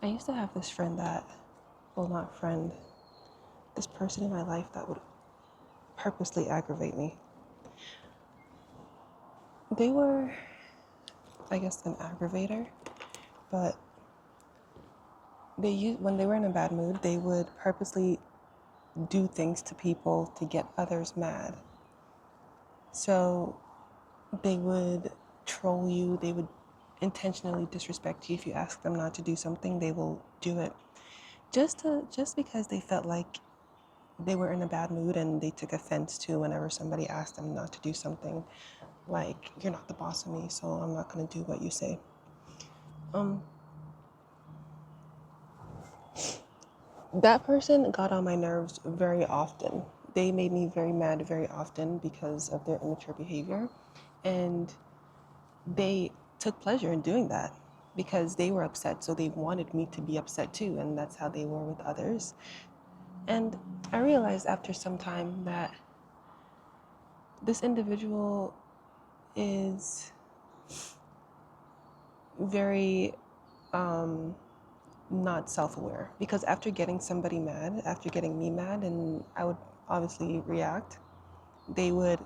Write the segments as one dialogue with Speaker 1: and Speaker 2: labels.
Speaker 1: I used to have this friend that, well, not friend, this person in my life that would purposely aggravate me. They were, I guess, an aggravator, but when they were in a bad mood, they would purposely do things to people to get others mad. So they would troll you, they would intentionally disrespect you. If you ask them not to do something, they will do it. Just because they felt like they were in a bad mood and they took offense to whenever somebody asked them not to do something, like, you're not the boss of me, so I'm not going to do what you say. That person got on my nerves very often. They made me very mad very often because of their immature behavior, and they took pleasure in doing that because they were upset, so they wanted me to be upset too, and that's how they were with others. And I realized after some time that this individual is very not self-aware, because after getting somebody mad, after getting me mad, and I would obviously react, they would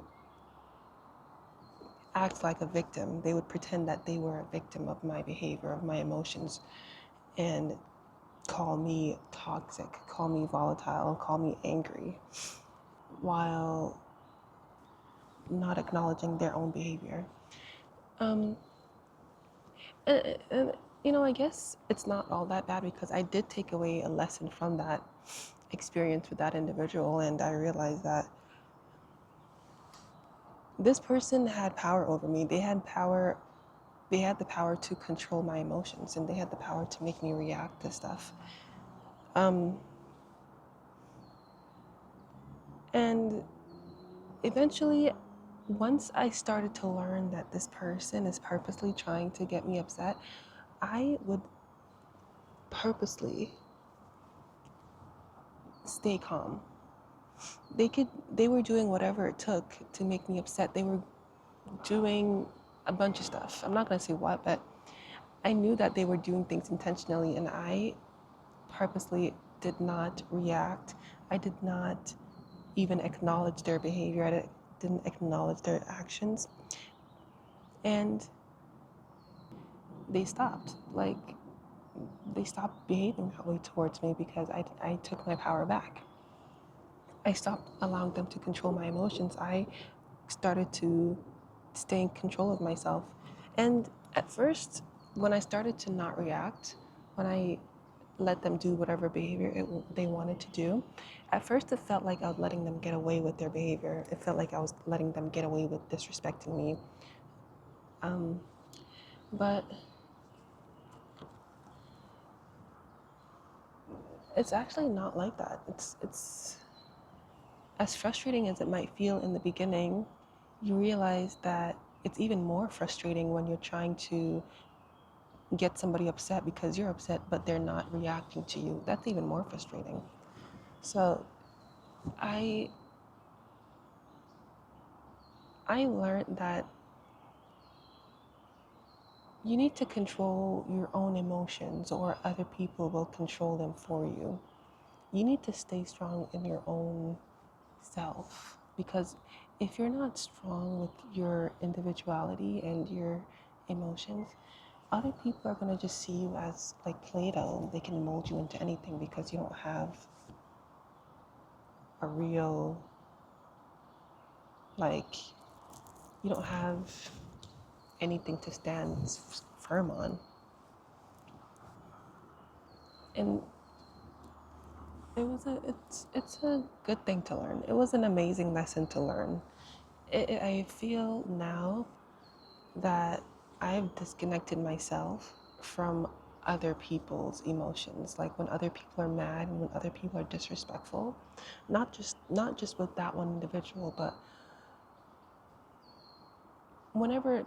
Speaker 1: act like a victim. They would pretend that they were a victim of my behavior, of my emotions, and call me toxic, call me volatile, call me angry, while not acknowledging their own behavior. Um, and I guess it's not all that bad because I did take away a lesson from that experience with that individual, and I realized that this person had power over me. They had the power to control my emotions, and they had the power to make me react to stuff. And eventually, once I started to learn that this person is purposely trying to get me upset, I would purposely stay calm. They were doing whatever it took to make me upset. They were doing a bunch of stuff. I'm not going to say what, but I knew that they were doing things intentionally, and I purposely did not react. I did not even acknowledge their behavior. Didn't acknowledge their actions. And they stopped. They stopped behaving that way towards me because I took my power back. I stopped allowing them to control my emotions. I started to stay in control of myself. And at first, when I started to not react, when I let them do whatever behavior they wanted to do, at first it felt like I was letting them get away with their behavior. It felt like I was letting them get away with disrespecting me. But it's actually not like that. It's as frustrating as it might feel in the beginning. You realize that it's even more frustrating when you're trying to get somebody upset because you're upset, but they're not reacting to you. That's even more frustrating. So I I learned that you need to control your own emotions, or other people will control them for you. You need to stay strong in your own self, because if you're not strong with your individuality and your emotions, other people are going to just see you as like Play-Doh. They can mold you into anything because you don't have a real, like, you don't have anything to stand firm on. And it's a good thing to learn. It was an amazing lesson to learn. I feel now that I've disconnected myself from other people's emotions. Like when other people are mad and when other people are disrespectful, not just with that one individual, but whenever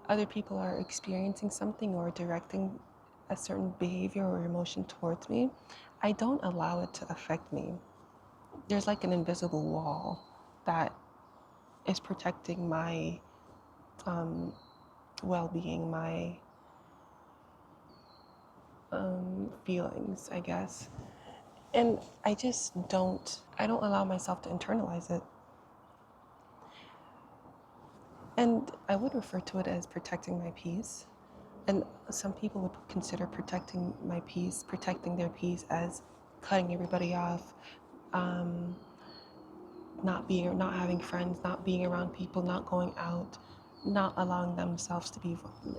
Speaker 1: other people are experiencing something or directing a certain behavior or emotion towards me, I don't allow it to affect me. There's like an invisible wall that is protecting my well-being, my feelings, I guess. And I don't allow myself to internalize it. And I would refer to it as protecting my peace. And some people would consider protecting their peace as cutting everybody off, um, not having friends, not being around people, not going out, not allowing themselves to be.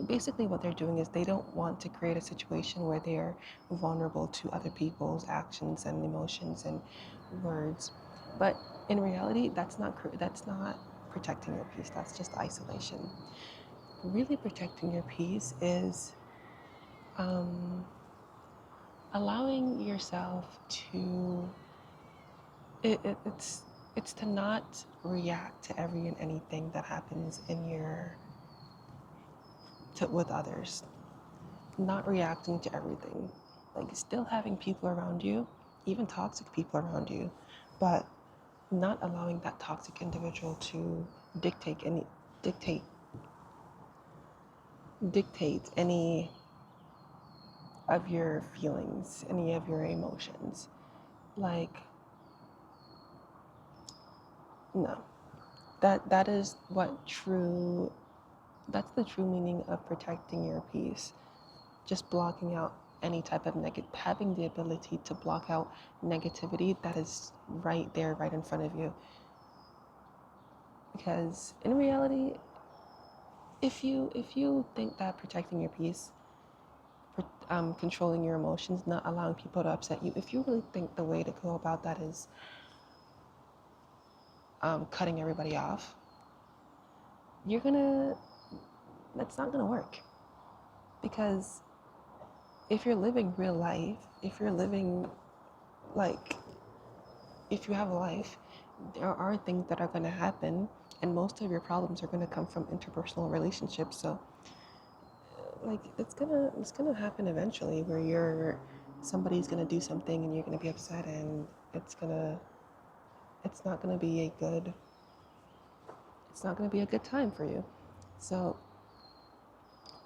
Speaker 1: Basically, what they're doing is they don't want to create a situation where they're vulnerable to other people's actions and emotions and words. But in reality, that's not protecting your peace. That's just isolation. Really protecting your peace is um, allowing yourself to it's to not react to every and anything that happens with others, not reacting to everything, like still having people around you, even toxic people around you, but not allowing that toxic individual to dictate dictate any of your feelings, any of your emotions. Like, no. That is that's the true meaning of protecting your peace. Just blocking out any type of having the ability to block out negativity that is right there, right in front of you. Because in reality, if you think that protecting your peace, controlling your emotions, not allowing people to upset you, if you really think the way to go about that is cutting everybody off, you're gonna that's not gonna work. Because if you're living real life, if you're living like if you have a life, there are things that are going to happen, and most of your problems are going to come from interpersonal relationships. So like it's gonna happen eventually where somebody's gonna do something and you're gonna be upset, and it's not gonna be a good time for you. So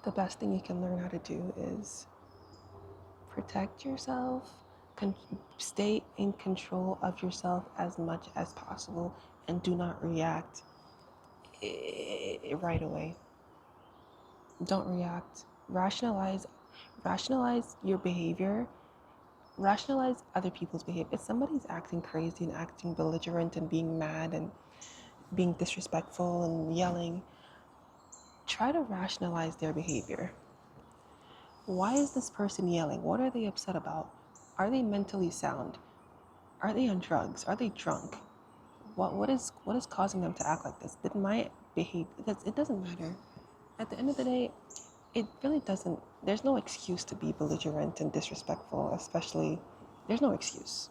Speaker 1: the best thing you can learn how to do is protect yourself, stay in control of yourself as much as possible, and do not react right away. Don't react. Rationalize your behavior. Rationalize other people's behavior. If somebody's acting crazy and acting belligerent and being mad and being disrespectful and yelling, try to rationalize their behavior. Why is this person yelling? What are they upset about? Are they mentally sound? Are they on drugs? Are they drunk? What is causing them to act like this? Did my behavior? It doesn't matter. At the end of the day, it really doesn't. There's no excuse to be belligerent and disrespectful, especially. There's no excuse.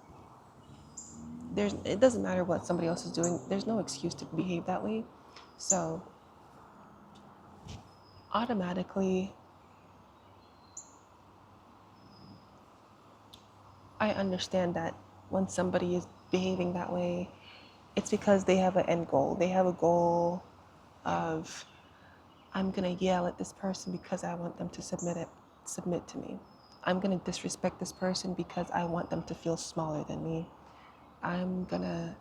Speaker 1: It doesn't matter what somebody else is doing. There's no excuse to behave that way. So automatically, I understand that when somebody is behaving that way, it's because they have an end goal. They have a goal of, I'm gonna yell at this person because I want them to submit to me. I'm gonna disrespect this person because I want them to feel smaller than me. I'm gonna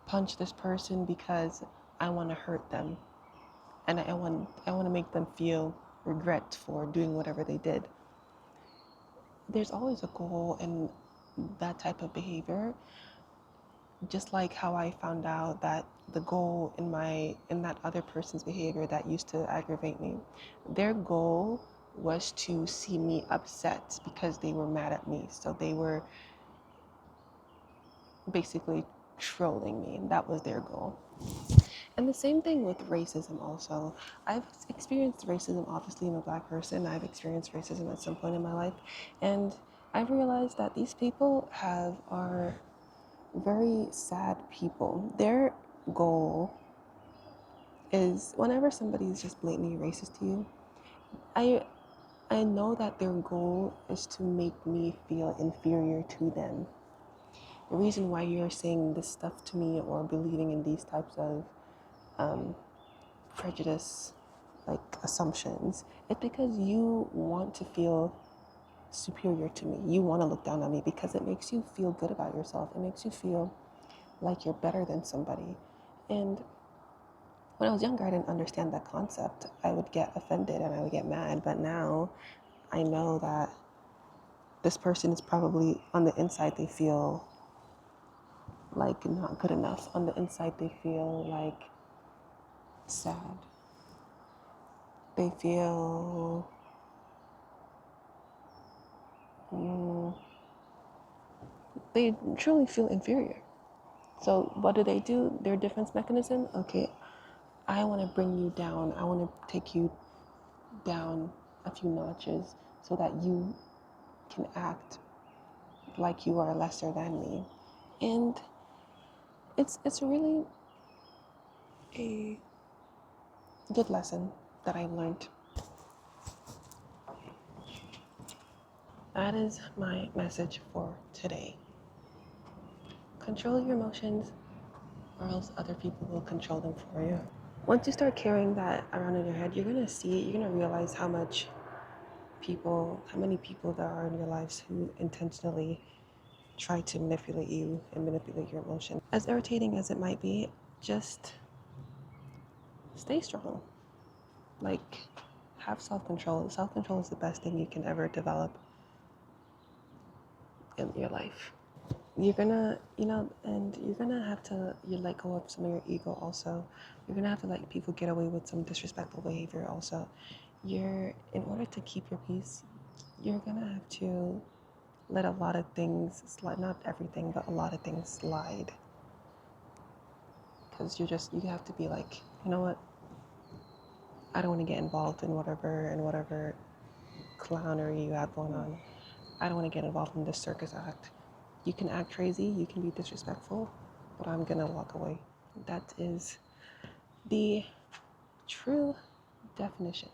Speaker 1: punch this person because I want to hurt them, and I want to make them feel regret for doing whatever they did. There's always a goal in that type of behavior. Just like how I found out that the goal in that other person's behavior that used to aggravate me, their goal was to see me upset because they were mad at me. So they were basically trolling me. That was their goal. And the same thing with racism also. I've experienced racism, obviously I'm a black person. I've experienced racism at some point in my life. And I've realized that these people are very sad people. Their goal is whenever somebody is just blatantly racist to you, I know that their goal is to make me feel inferior to them. The reason why you're saying this stuff to me or believing in these types of prejudice, like assumptions, it's because you want to feel superior to me. You want to look down on me because it makes you feel good about yourself. It makes you feel like you're better than somebody. And when I was younger, I didn't understand that concept. I would get offended and I would get mad. But now I know that this person is probably on the inside, they feel like not good enough. On the inside, they feel like sad. They feel they truly feel inferior. So what do? Their defense mechanism? Okay, I want to bring you down. I want to take you down a few notches so that you can act like you are lesser than me. And it's really a good lesson that I learned. That is my message for today. Control your emotions, or else other people will control them for you. Once you start carrying that around in your head, you're gonna see it, you're gonna realize how many people there are in your lives who intentionally try to manipulate you and manipulate your emotions. As irritating as it might be, just stay strong. Like, have self-control. Self-control is the best thing you can ever develop in your life. You're gonna, and you're gonna have to you let go of some of your ego also. You're gonna have to let people get away with some disrespectful behavior also. In order to keep your peace, you're gonna have to let a lot of things slide, not everything, but a lot of things slide. Because you have to be like, you know what? I don't want to get involved in whatever clownery you have going on. I don't want to get involved in this circus act. You can act crazy, you can be disrespectful, but I'm gonna walk away. That is the true definition,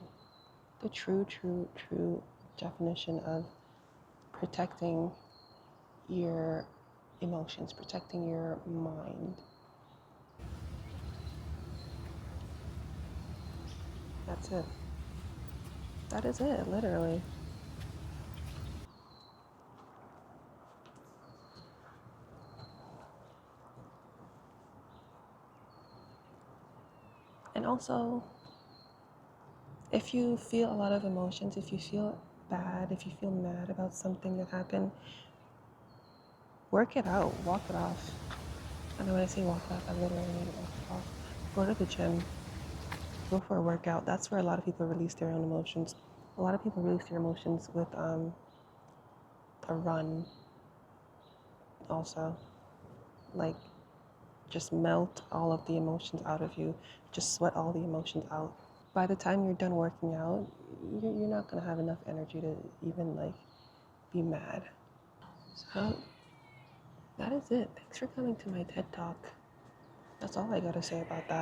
Speaker 1: the true definition of protecting your emotions, protecting your mind. That's it. That is it, literally. And also, if you feel a lot of emotions, if you feel bad, if you feel mad about something that happened, work it out, walk it off. And when I say walk it off, I literally mean walk it off. Go to the gym, go for a workout. That's where a lot of people release their own emotions. A lot of people release their emotions with a run also. Like, just melt all of the emotions out of you. Just sweat all the emotions out. By the time you're done working out, you're not gonna have enough energy to even like be mad. So that is it. Thanks for coming to my TED Talk. That's all I gotta say about that.